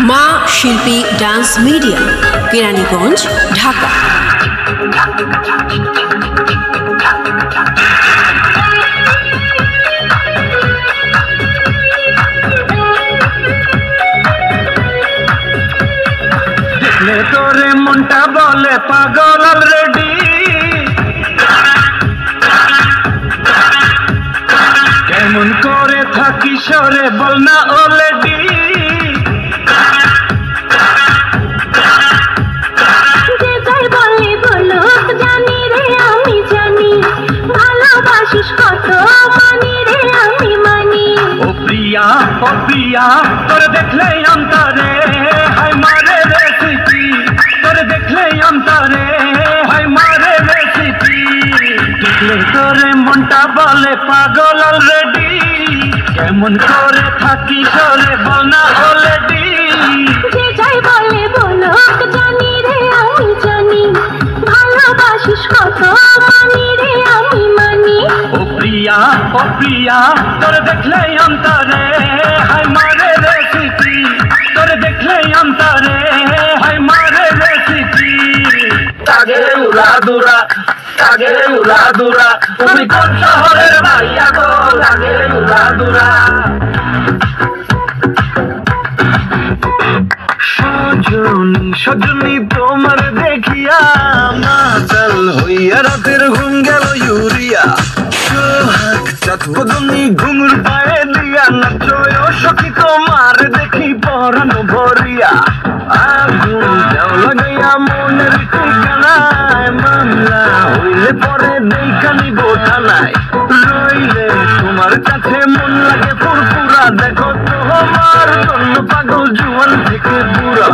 মা শিল্পী dance media, Keraniganj, Dhaka. দেখলে তোরে মনটা বলে পাগল অলরেডি, কেমন করে থাকি সরে বল না অলরেডি। যে যাই বলে বলুক জানি রে আমি জানি, ভালোবাসিস কত মানি রে আমি মানি। ও প্রিয়া তোর দেখলে অন্তরে হায় মারে রেসিপি, তোর দেখলে অন্তরে হায় মারে রেসিপি। দেখলে তোরে মনটা বলে পাগল অলরেডি, কেমন করে থাকি সরে বল না অলরেডি। যে যাই বলে বলুক জানি রে আমি জানি, ভালোবাসিস কত মানি রে আমি মানি। ও প্রিয়া তোর দেখলে অন্তরে হায় মারে রেসিপি, তোর দেখলে অন্তরে হায় মারে রেসিপি। তাগে উড়াদুরা তুমি কোন শহরের ভাইয়া গো, লাগে উড়াদুরা। সজনী তোমার দেখিয়া মাতাল হইয়া রাতের ঘুম গেল ইউরিয়া। সোহাগ চাঁদ বদনী ঘুঙুর পায়ে দিয়া নাচয় সখী তোমার দেখি পরানো ভরিয়া। আগুন যাও লাগাইয়া মনের ঠিকানায়, মামলা হইলে পরে দেখা নিব থানায়। রইলে তোমার কাছে মন লাগে ফুরফুরা, দেখো তোমার জন্য পাগল জুয়ান থেকে বুড়া।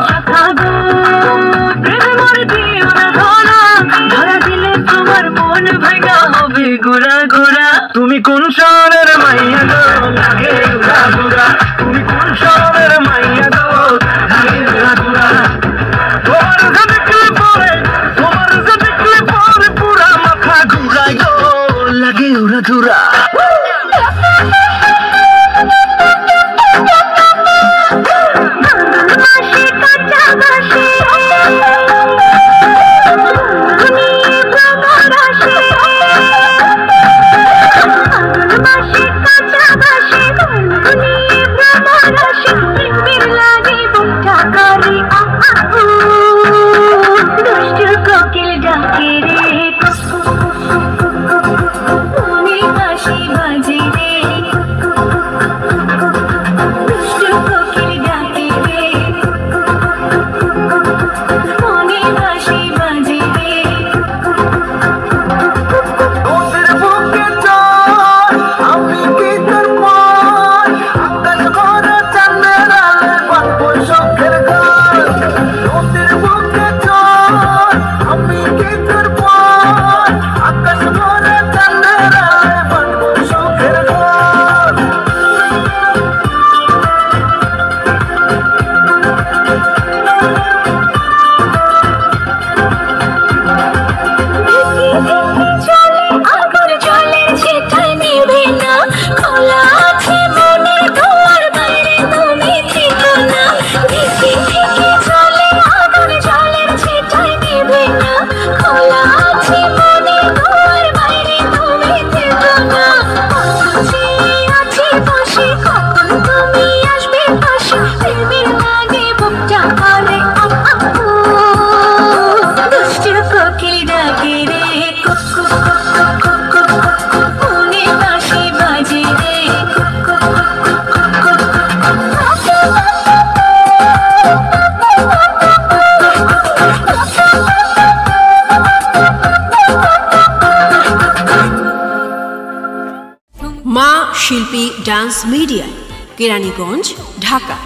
ধরা দিলে তোমার মন ভাঙা হবে গোড়া গোড়া। তুমি কোন শহরের মাইয়া গো, লাগে উড়াদুরা। তুমি কোন শহরের মাইয়া গো, লাগে উড়াদুরা। তোমার যে দেখলে পরে পুরা মাথা ঘুরাই গো, লাগে উড়াদুরা। মা শিল্পী ডান্স মিডিয়া, কেরানীগঞ্জ, ঢাকা।